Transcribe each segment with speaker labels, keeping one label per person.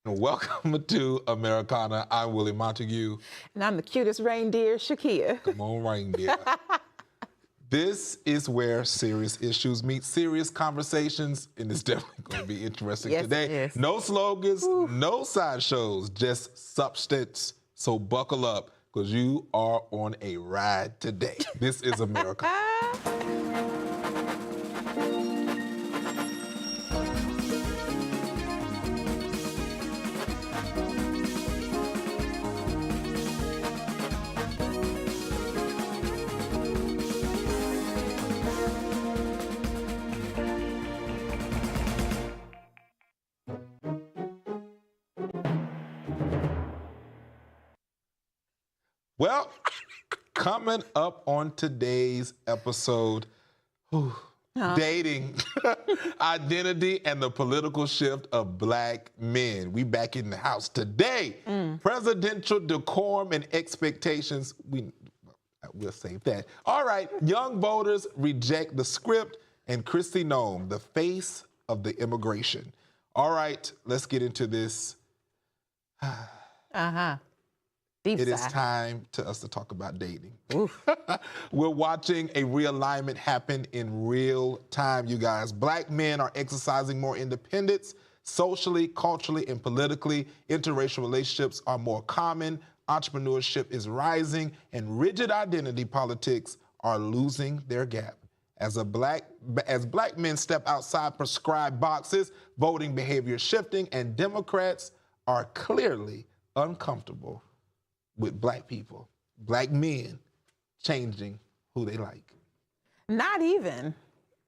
Speaker 1: Welcome to Americana. I'm Willie Montague.
Speaker 2: And I'm the cutest reindeer, Shakea.
Speaker 1: Come on, reindeer. This is where serious issues meet serious conversations, and it's definitely going to be interesting today.
Speaker 2: Yes.
Speaker 1: No slogans, no sideshows, just substance. So buckle up, because you are on a ride today. This is America. Well, coming up on today's episode, dating, identity, and the political shift of black men. We back in the house today. Presidential decorum and expectations. We'll save that. All right, young voters reject the script, and Kristie Noem, the face of the immigration. All right, let's get into this.
Speaker 2: Deep
Speaker 1: It
Speaker 2: side.
Speaker 1: is time to us to talk about dating. We're watching a realignment happen in real time, you guys. Black men are exercising more independence socially, culturally, and politically. Interracial relationships are more common. Entrepreneurship is rising, and rigid identity politics are losing their gap. As black men step outside prescribed boxes, voting behavior is shifting, and Democrats are clearly uncomfortable with black people, black men changing who they like.
Speaker 2: Not even.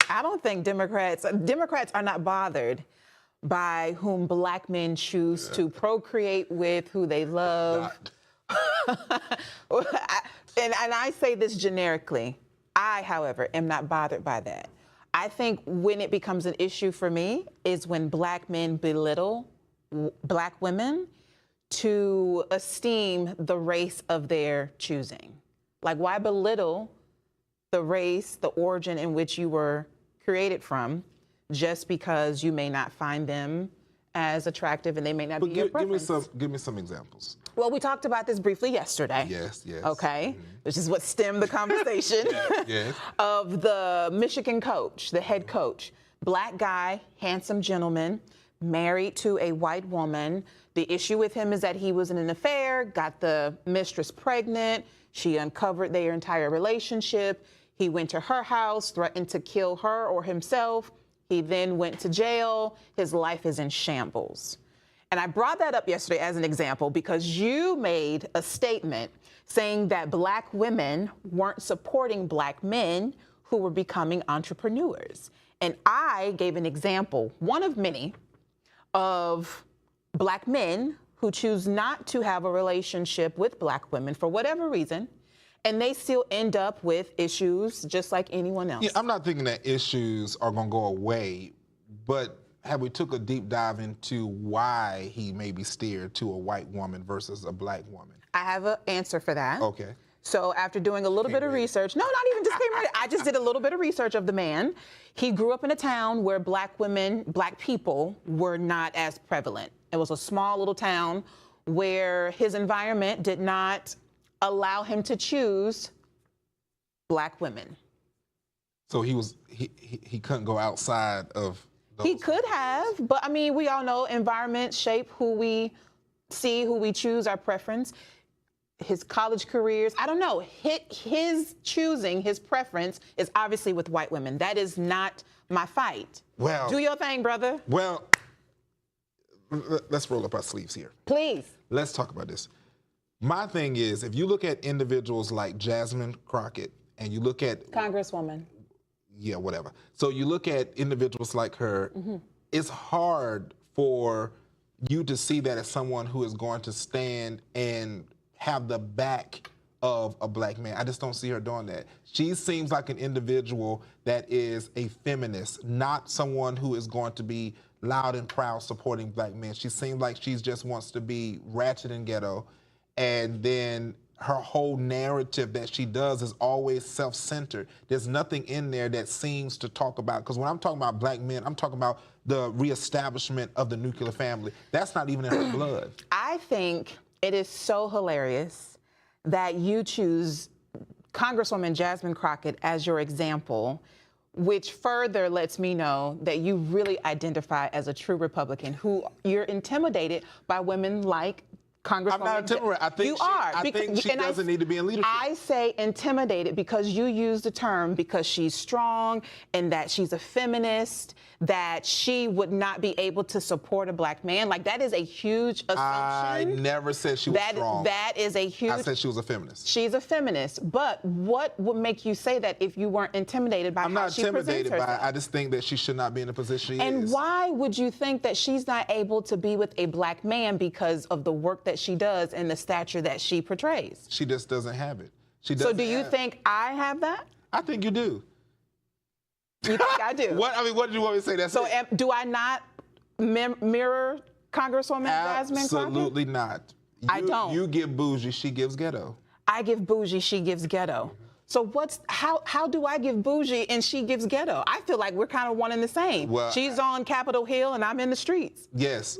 Speaker 2: I don't think Democrats are not bothered by whom black men choose to procreate with, who they love. And I say this generically. I, however, am not bothered by that. I think when it becomes an issue for me is when black men belittle black women to esteem the race of their choosing. Like, why belittle the race, the origin in which you were created from, just because you may not find them as attractive and they may not be your preference?
Speaker 1: Give me some examples.
Speaker 2: Well, we talked about this briefly yesterday.
Speaker 1: Yes.
Speaker 2: Okay, which is what stemmed the conversation of the Michigan coach, the head coach. Black guy, handsome gentleman, married to a white woman. The issue with him is that he was in an affair, got the mistress pregnant. She uncovered their entire relationship. He went to her house, threatened to kill her or himself. He then went to jail. His life is in shambles. And I brought that up yesterday as an example because you made a statement saying that black women weren't supporting black men who were becoming entrepreneurs. And I gave an example, one of many, of black men who choose not to have a relationship with black women for whatever reason, and they still end up with issues just like anyone else.
Speaker 1: Yeah, I'm not thinking that issues are going to go away, but have we took a deep dive into why he may be steered to a white woman versus a black woman?
Speaker 2: I have an answer for that.
Speaker 1: Okay.
Speaker 2: So after doing a little bit of research, no, not even just came ready. I just did a little bit of research of the man. He grew up in a town where black women, black people were not as prevalent. It was a small little town where his environment did not allow him to choose black women.
Speaker 1: So he couldn't go outside of those.
Speaker 2: He could have, but I mean, we all know environments shape who we see, who we choose, our preference. His college careers, I don't know. His choosing, his preference is obviously with white women. That is not my fight.
Speaker 1: Well,
Speaker 2: do your thing, brother.
Speaker 1: Well, let's roll up our sleeves here.
Speaker 2: Please.
Speaker 1: Let's talk about this. My thing is, if you look at individuals like Jasmine Crockett and you look at
Speaker 2: Congresswoman.
Speaker 1: Yeah, whatever. So you look at individuals like her, it's hard for you to see that as someone who is going to stand and have the back of a black man. I just don't see her doing that. She seems like an individual that is a feminist, not someone who is going to be loud and proud supporting black men. She seems like she just wants to be ratchet and ghetto and then her whole narrative that she does is always self-centered. There's nothing in there that seems to talk about, because when I'm talking about black men, I'm talking about the reestablishment of the nuclear family. That's not even in her blood.
Speaker 2: I think it is so hilarious that you choose Congresswoman Jasmine Crockett as your example, which further lets me know that you really identify as a true Republican, who you're intimidated by women like Congresswoman.
Speaker 1: I'm not intimidated. I think I think she doesn't need to be in leadership.
Speaker 2: I say intimidated because you use the term because she's strong and that she's a feminist, that she would not be able to support a black man. Like, that is a huge assumption.
Speaker 1: I never said she was strong.
Speaker 2: That is a huge...
Speaker 1: I said she was a feminist.
Speaker 2: She's a feminist. But what would make you say that if you weren't intimidated by how she presents herself?
Speaker 1: I'm not intimidated by it. I just think that she should not be in the position she is.
Speaker 2: And why would you think that she's not able to be with a black man because of the work that she does and the stature that she portrays?
Speaker 1: She just doesn't have it.
Speaker 2: So do you think I have that?
Speaker 1: I think you do.
Speaker 2: You think I do?
Speaker 1: What did you want me to say? That's
Speaker 2: so do I not mirror Congresswoman Jasmine Crockett?
Speaker 1: Absolutely not.
Speaker 2: I don't.
Speaker 1: You give bougie, she gives ghetto.
Speaker 2: I give bougie, she gives ghetto. So how do I give bougie and she gives ghetto? I feel like we're kind of one and the same.
Speaker 1: Well,
Speaker 2: she's on Capitol Hill and I'm in the streets.
Speaker 1: Yes.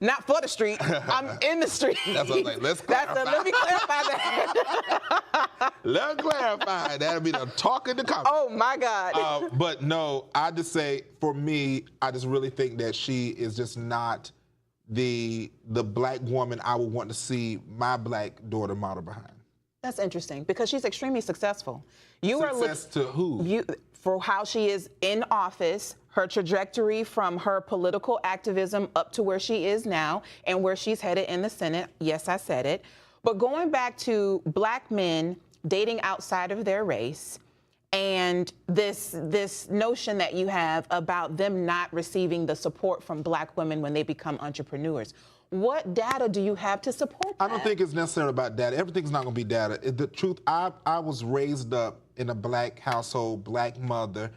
Speaker 2: Not for the street. I'm in the street.
Speaker 1: That's what I'm like. Let's clarify.
Speaker 2: Let me clarify that.
Speaker 1: Let's clarify. That'll be the talk in the comments.
Speaker 2: Oh my God.
Speaker 1: But no, I just say, for me, I just really think that she is just not the black woman I would want to see my black daughter model behind.
Speaker 2: That's interesting because she's extremely successful.
Speaker 1: Success to who?
Speaker 2: For how she is in office, her trajectory from her political activism up to where she is now and where she's headed in the Senate. Yes, I said it. But going back to black men dating outside of their race and this notion that you have about them not receiving the support from black women when they become entrepreneurs. What data do you have to support that?
Speaker 1: I don't think it's necessarily about data. Everything's not going to be data. The truth, I was raised up in a black household, black mother,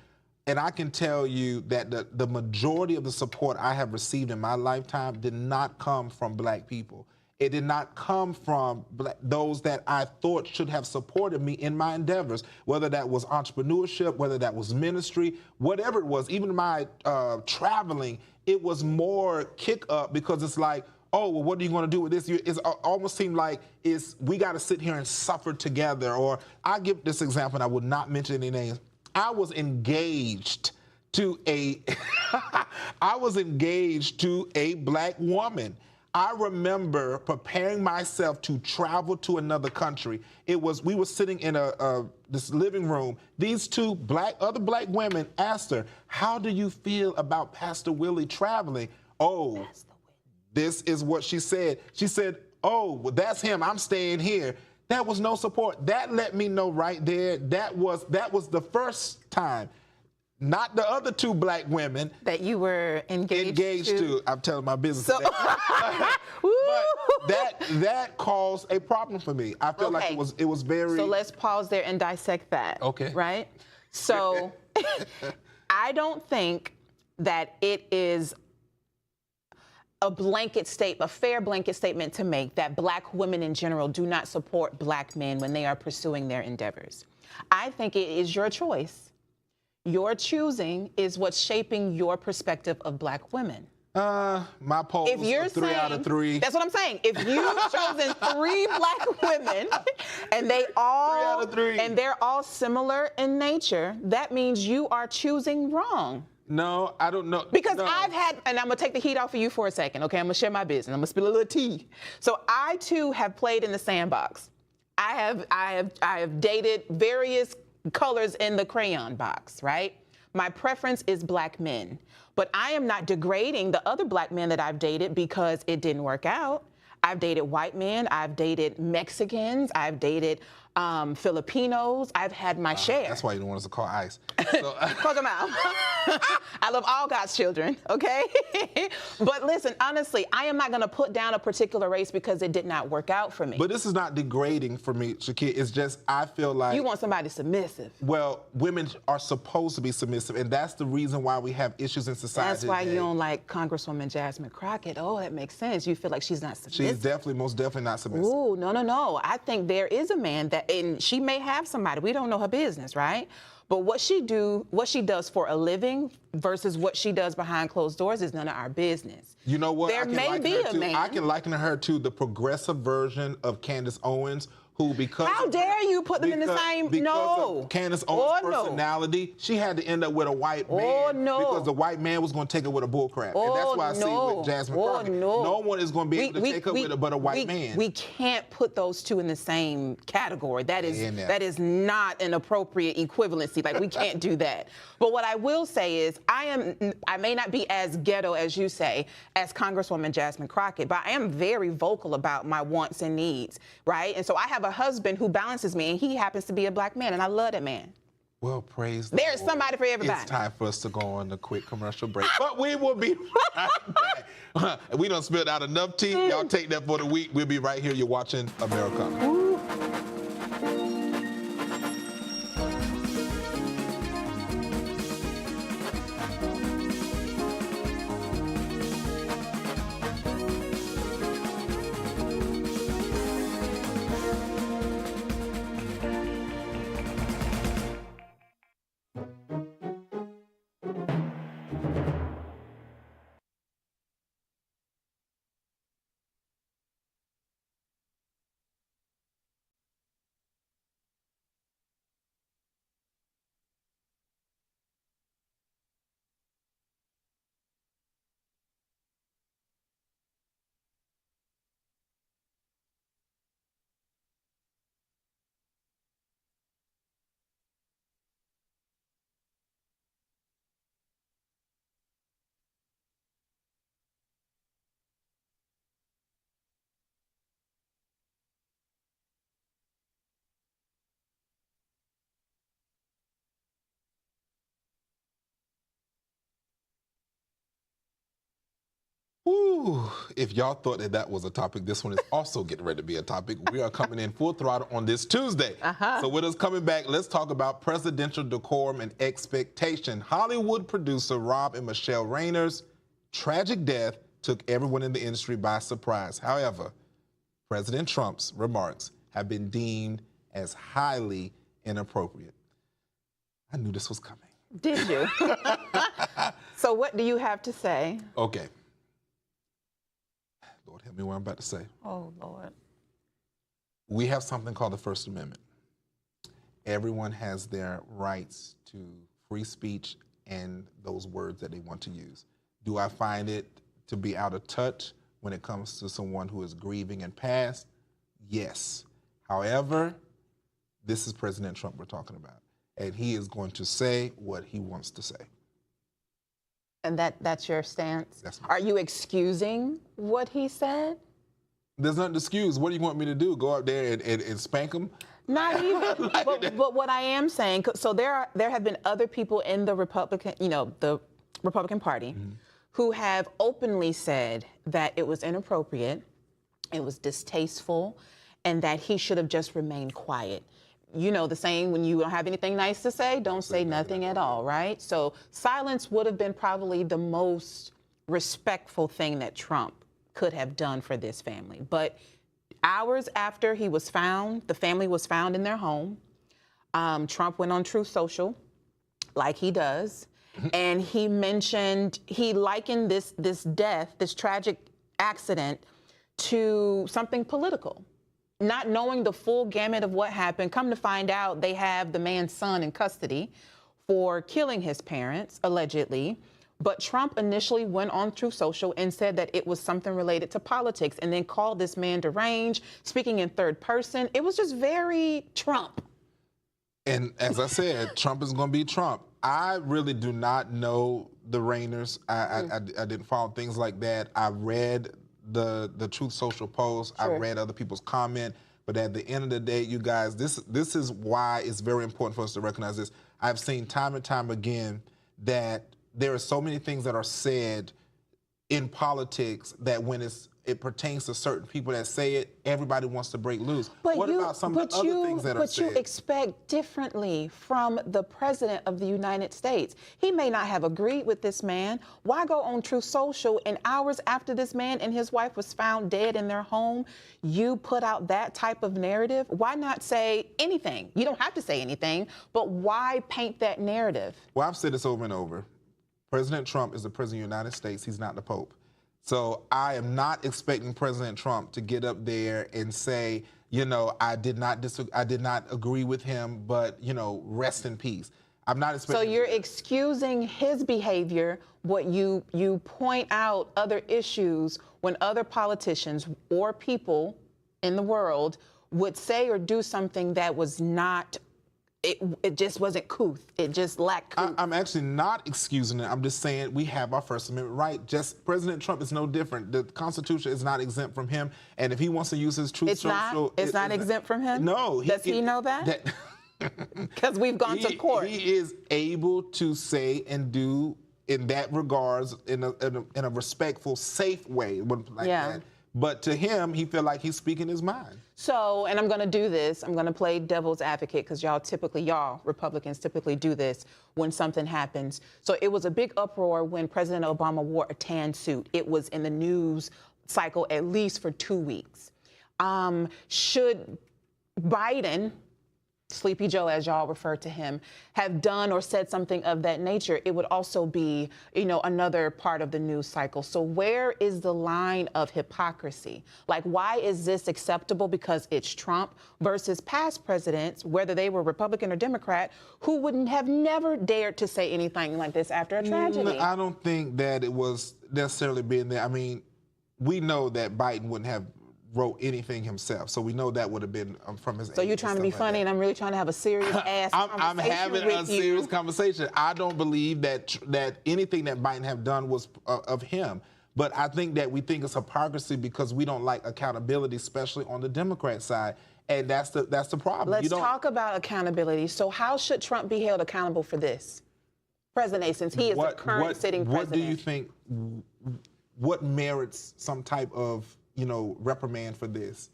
Speaker 1: and I can tell you that the majority of the support I have received in my lifetime did not come from black people. It did not come from those that I thought should have supported me in my endeavors, whether that was entrepreneurship, whether that was ministry, whatever it was, even my traveling, it was more kick up because it's like, oh, well, what are you going to do with this? It almost seemed like we got to sit here and suffer together. Or I give this example, and I would not mention any names. I was engaged to a black woman. I remember preparing myself to travel to another country. We were sitting in this living room. These two other black women asked her, "How do you feel about Pastor Willie traveling?" Oh. This is what she said. She said, "Oh, well, that's him. I'm staying here." That was no support. That let me know right there. That was the first time, not the other two black women
Speaker 2: that you were engaged to.
Speaker 1: I'm telling my business. So, but that caused a problem for me. I felt like it was very.
Speaker 2: So let's pause there and dissect that.
Speaker 1: Okay.
Speaker 2: Right. So I don't think that it is a fair blanket statement to make that black women in general do not support black men when they are pursuing their endeavors. I think it is your choice. Your choosing is what's shaping your perspective of black women.
Speaker 1: My poll was 3 out of 3.
Speaker 2: That's what I'm saying. If you've chosen 3 black women and they're all similar in nature, that means you are choosing wrong.
Speaker 1: No, I don't know.
Speaker 2: Because I've had, and I'm gonna take the heat off of you for a second, okay? I'm gonna share my business. I'm gonna spill a little tea. So I too have played in the sandbox. I have dated various colors in the crayon box, right? My preference is black men, but I am not degrading the other black men that I've dated because it didn't work out. I've dated white men, I've dated Mexicans, I've dated Filipinos. I've had my share.
Speaker 1: That's why you don't want us to call ICE. So,
Speaker 2: Close them out. I love all God's children, okay? But listen, honestly, I am not going to put down a particular race because it did not work out for me.
Speaker 1: but this is not degrading for me, Shakea. It's just I feel like...
Speaker 2: You want somebody submissive.
Speaker 1: Well, women are supposed to be submissive, and that's the reason why we have issues in society.
Speaker 2: That's why
Speaker 1: today.
Speaker 2: you don't like Congresswoman Jasmine Crockett. Oh, that makes sense. You feel like she's not submissive.
Speaker 1: She's most definitely not submissive.
Speaker 2: Ooh, no. I think there is a man that, and she may have somebody. We don't know her business, right? But what she does for a living versus what she does behind closed doors is none of our business.
Speaker 1: You know what?
Speaker 2: There may be a man.
Speaker 1: I can liken her to the progressive version of Candace Owens, who because
Speaker 2: How dare you put them in the same?
Speaker 1: Because of Candace Owens' personality, she had to end up with a white man because the white man was going to take her with a bullcrap. And that's why I see with Jasmine Crockett. No one is going to be able to take her with but a white man.
Speaker 2: We can't put those two in the same category. That is not an appropriate equivalency. Like, we can't do that. But what I will say is I may not be as ghetto as you say as Congresswoman Jasmine Crockett, but I am very vocal about my wants and needs, right? And so I have a husband who balances me, and he happens to be a black man, and I love that man.
Speaker 1: Well, praise the
Speaker 2: There's
Speaker 1: Lord.
Speaker 2: somebody for everybody.
Speaker 1: It's time for us to go on a quick commercial break, but we will be right back. We done spilled out enough tea. Y'all take that for the week. We'll be right here. You're watching Americana.
Speaker 2: Ooh.
Speaker 1: Ooh, if y'all thought that was a topic, this one is also getting ready to be a topic. We are coming in full throttle on this Tuesday. So with us coming back, let's talk about presidential decorum and expectation. Hollywood producer Rob and Michelle Rayner's tragic death took everyone in the industry by surprise. However, President Trump's remarks have been deemed as highly inappropriate. I knew this was coming.
Speaker 2: Did you? So what do you have to say?
Speaker 1: Okay. Lord, help me what I'm about to say.
Speaker 2: Oh, Lord.
Speaker 1: We have something called the First Amendment. Everyone has their rights to free speech and those words that they want to use. Do I find it to be out of touch when it comes to someone who is grieving and passed? Yes. However, this is President Trump we're talking about, and he is going to say what he wants to say.
Speaker 2: And that's your stance?
Speaker 1: That's
Speaker 2: Are you excusing what he said?
Speaker 1: There's nothing to excuse. What do you want me to do? Go out there and spank him?
Speaker 2: Not even. but what I am saying, so there have been other people in the Republican, the Republican Party, who have openly said that it was inappropriate, it was distasteful, and that he should have just remained quiet. You know the saying, when you don't have anything nice to say, don't say nothing at all, right? So silence would have been probably the most respectful thing that Trump could have done for this family. But hours after he was found, the family was found in their home, Trump went on Truth Social, like he does, and he likened this death, this tragic accident, to something political. Not knowing the full gamut of what happened, come to find out they have the man's son in custody for killing his parents, allegedly. But Trump initially went on Truth Social and said that it was something related to politics, and then called this man deranged, speaking in third person. It was just very Trump.
Speaker 1: And as I said, Trump is going to be Trump. I really do not know the Rayners. I didn't follow things like that. I read the Truth Social post. Sure. I read other people's comment. But at the end of the day, you guys, this is why it's very important for us to recognize this. I've seen time and time again that there are so many things that are said in politics that when it pertains to certain people that say it, everybody wants to break loose.
Speaker 2: But
Speaker 1: what about some of the other things that are said?
Speaker 2: But you expect differently from the President of the United States. He may not have agreed with this man. Why go on Truth Social and hours after this man and his wife was found dead in their home, you put out that type of narrative? Why not say anything? You don't have to say anything, but why paint that narrative?
Speaker 1: Well, I've said this over and over. President Trump is the President of the United States. He's not the Pope. So I am not expecting President Trump to get up there and say, you know, I did not agree with him, but, you know, rest in peace. I'm not expecting.
Speaker 2: So you're excusing his behavior, but you point out other issues when other politicians or people in the world would say or do something that was not. It just wasn't couth. It just lacked couth.
Speaker 1: I'm actually not excusing it. I'm just saying we have our First Amendment right. Just President Trump is no different. The Constitution is not exempt from him. And if he wants to use his Truth Social,
Speaker 2: it's not exempt from him.
Speaker 1: No.
Speaker 2: Does he know that? Because we've gone to court.
Speaker 1: He is able to say and do in that regards in a respectful, safe way, like that. But to him, he feel like he's speaking his mind.
Speaker 2: So, and I'm going to do this. I'm going to play devil's advocate because y'all Republicans typically do this when something happens. So it was a big uproar when President Obama wore a tan suit. It was in the news cycle at least for 2 weeks. Should Biden, Sleepy Joe, as y'all refer to him, have done or said something of that nature, it would also be, you know, another part of the news cycle. So where is the line of hypocrisy? Like, why is this acceptable because it's Trump versus past presidents, whether they were Republican or Democrat, who wouldn't have never dared to say anything like this after a tragedy?
Speaker 1: I don't think that it was necessarily being there. I mean, we know that Biden wouldn't have wrote anything himself, so we know that would have been from his.
Speaker 2: So you're trying to be funny, and I'm really trying to have a serious ass conversation.
Speaker 1: I'm having a serious conversation. I don't believe that anything that Biden have done was of him, but I think that we think it's hypocrisy because we don't like accountability, especially on the Democrat side, and that's the problem.
Speaker 2: Let's talk about accountability. So how should Trump be held accountable for this, President, since he is the current sitting president?
Speaker 1: What do you think? What merits some type of, you know, reprimand for this?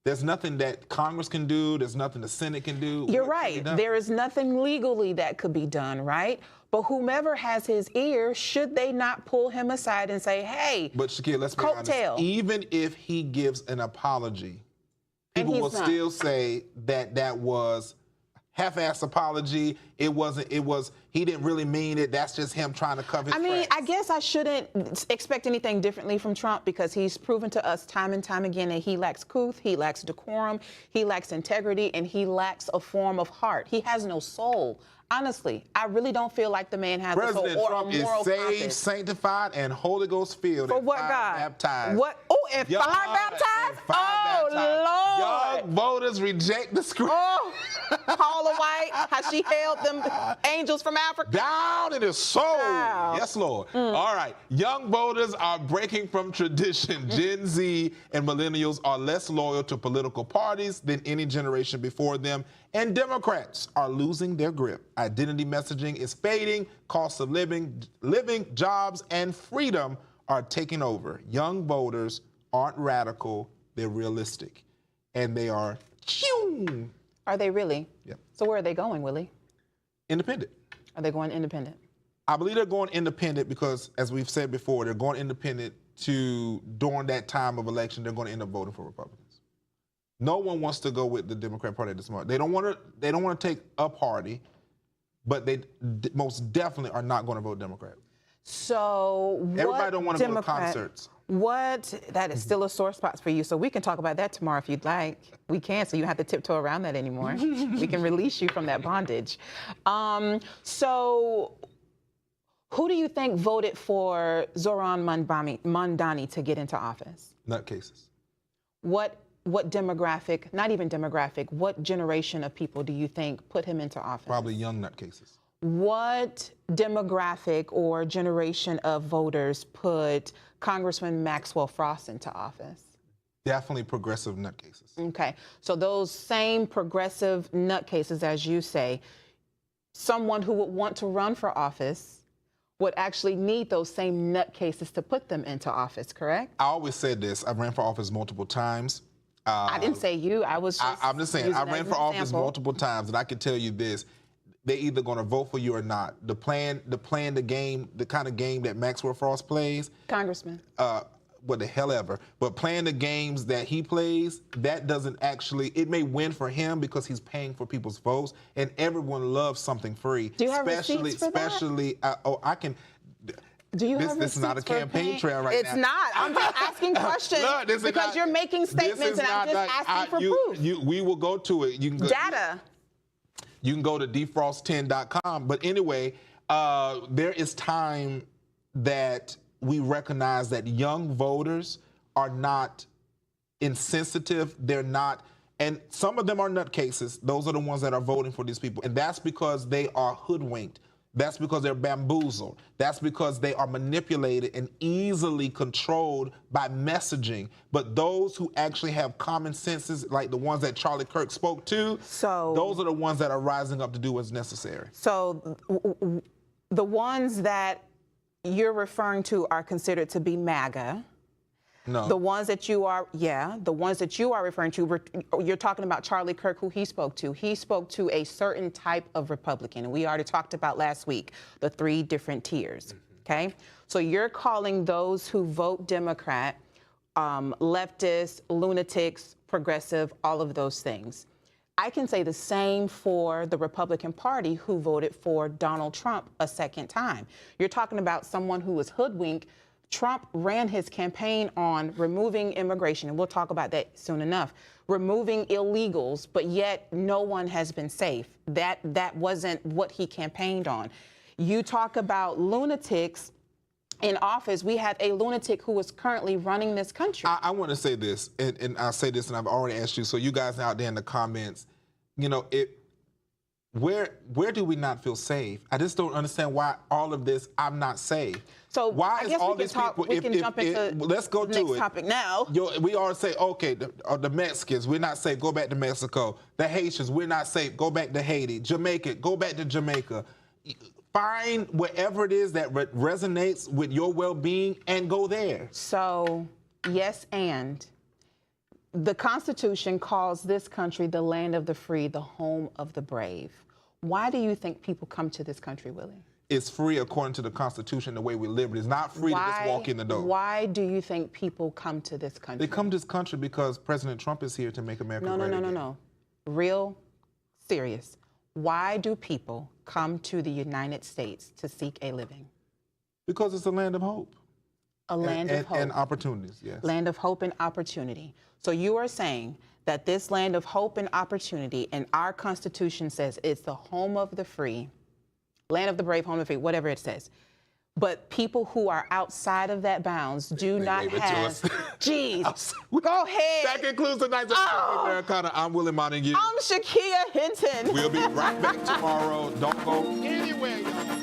Speaker 1: There's nothing that Congress can do. There's nothing the Senate can do.
Speaker 2: You're right. There is nothing legally that could be done, right? But whomever has his ear, should they not pull him aside and say, hey,
Speaker 1: but Shakea, let's be honest. Even if he gives an apology, people will still say that that was half-assed apology. He didn't really mean it. That's just him trying to cover his tracks.
Speaker 2: I guess I shouldn't expect anything differently from Trump because he's proven to us time and time again that he lacks couth, he lacks decorum, he lacks integrity, and he lacks a form of heart. He has no soul. Honestly, I really don't feel like the man has a soul or
Speaker 1: Trump
Speaker 2: a moral
Speaker 1: is saved,
Speaker 2: compass.
Speaker 1: Sanctified, and Holy Ghost filled.
Speaker 2: For what God?
Speaker 1: Baptized.
Speaker 2: What? Oh, and fire baptized? Oh, Lord.
Speaker 1: Young voters reject the script.
Speaker 2: Oh, Paula White, how she held them angels from Africa.
Speaker 1: Down in his soul.
Speaker 2: Wow.
Speaker 1: Yes, Lord. All right. Young voters are breaking from tradition. Gen Z and millennials are less loyal to political parties than any generation before them. And Democrats are losing their grip. Identity messaging is fading. Cost of living, jobs, and freedom are taking over. Young voters aren't radical. They're realistic. And they are...
Speaker 2: Are they really?
Speaker 1: Yep.
Speaker 2: So where are they going, Willie?
Speaker 1: Independent.
Speaker 2: Are they going independent?
Speaker 1: I believe they're going independent because, as we've said before, they're going independent during that time of election, they're going to end up voting for Republicans. No one wants to go with the Democrat Party at this moment. They don't want to take a party, but they most definitely are not going to vote Democrat.
Speaker 2: So
Speaker 1: everybody don't want to go to concerts.
Speaker 2: That is still a sore spot for you. So we can talk about that tomorrow if you'd like. We can, so you don't have to tiptoe around that anymore. We can release you from that bondage. So who do you think voted for Zohran Mamdani to get into office?
Speaker 1: Nutcases.
Speaker 2: What demographic, not even demographic, what generation of people do you think put him into office?
Speaker 1: Probably young nutcases.
Speaker 2: What demographic or generation of voters put Congressman Maxwell Frost into office?
Speaker 1: Definitely progressive nutcases.
Speaker 2: Okay, so those same progressive nutcases, as you say, someone who would want to run for office would actually need those same nutcases to put them into office, correct?
Speaker 1: I always said this. I ran for office multiple times.
Speaker 2: I didn't say you. I was just
Speaker 1: I'm just saying, I ran for office multiple times, and I can tell you this. They're either going to vote for you or not. The kind of game that Maxwell Frost plays.
Speaker 2: Congressman.
Speaker 1: What the hell ever. But playing the games that he plays, that doesn't actually, it may win for him because he's paying for people's votes, and everyone loves something free.
Speaker 2: Do you have receipts for that?
Speaker 1: I can.
Speaker 2: Do you have
Speaker 1: this is not a campaign trail right now.
Speaker 2: It's not. I'm just asking questions because you're making statements, and I'm just asking for proof.
Speaker 1: We will go to it. You can go,
Speaker 2: data.
Speaker 1: You can go to defrost10.com. But anyway, there is time that we recognize that young voters are not insensitive. They're not, and some of them are nutcases. Those are the ones that are voting for these people. And that's because they are hoodwinked. That's because they're bamboozled. That's because they are manipulated and easily controlled by messaging. But those who actually have common senses, like the ones that Charlie Kirk spoke to, those are the ones that are rising up to do what's necessary. So
Speaker 2: the ones that you're referring to are considered to be MAGA.
Speaker 1: No.
Speaker 2: The ones that you are, the ones that you are referring to, you're talking about Charlie Kirk, who he spoke to. He spoke to a certain type of Republican, and we already talked about last week, the 3 different tiers, okay? So you're calling those who vote Democrat leftists, lunatics, progressive, all of those things. I can say the same for the Republican Party who voted for Donald Trump a second time. You're talking about someone who was hoodwinked. Trump ran his campaign on removing immigration, and we'll talk about that soon enough, removing illegals, but yet no one has been safe. That wasn't what he campaigned on. You talk about lunatics in office. We have a lunatic who is currently running this country.
Speaker 1: I want to say this, and I'll say this, and I've already asked you, so you guys out there in the comments, you know, where do we not feel safe? I just don't understand why all of this, I'm not safe.
Speaker 2: So
Speaker 1: why
Speaker 2: I guess
Speaker 1: all
Speaker 2: we
Speaker 1: these
Speaker 2: can talk,
Speaker 1: people,
Speaker 2: we can jump into
Speaker 1: let's go
Speaker 2: the
Speaker 1: to
Speaker 2: next
Speaker 1: it.
Speaker 2: topic now.
Speaker 1: We always say, okay, the Mexicans, we're not safe, go back to Mexico. The Haitians, we're not safe, go back to Haiti. Jamaica, go back to Jamaica. Find wherever it is that resonates with your well-being and go there.
Speaker 2: So, yes, and the Constitution calls this country the land of the free, the home of the brave. Why do you think people come to this country, Willie?
Speaker 1: It's free according to the Constitution, the way we live it. It's not free to just walk in the door.
Speaker 2: Why do you think people come to this country?
Speaker 1: They come to this country because President Trump is here to make America great again.
Speaker 2: No. Real serious. Why do people come to the United States to seek a living?
Speaker 1: Because it's a land of hope.
Speaker 2: A land of hope.
Speaker 1: And opportunities, yes.
Speaker 2: Land of hope and opportunity. So you are saying that this land of hope and opportunity, and our Constitution says it's the home of the free, land of the brave, home of the free, whatever it says. But people who are outside of that bounds do not have. Jeez, go ahead.
Speaker 1: That concludes tonight's episode of Americana. I'm Willie Montague.
Speaker 2: I'm Shakea Hinton.
Speaker 1: We'll be right back tomorrow. Don't go anywhere, y'all.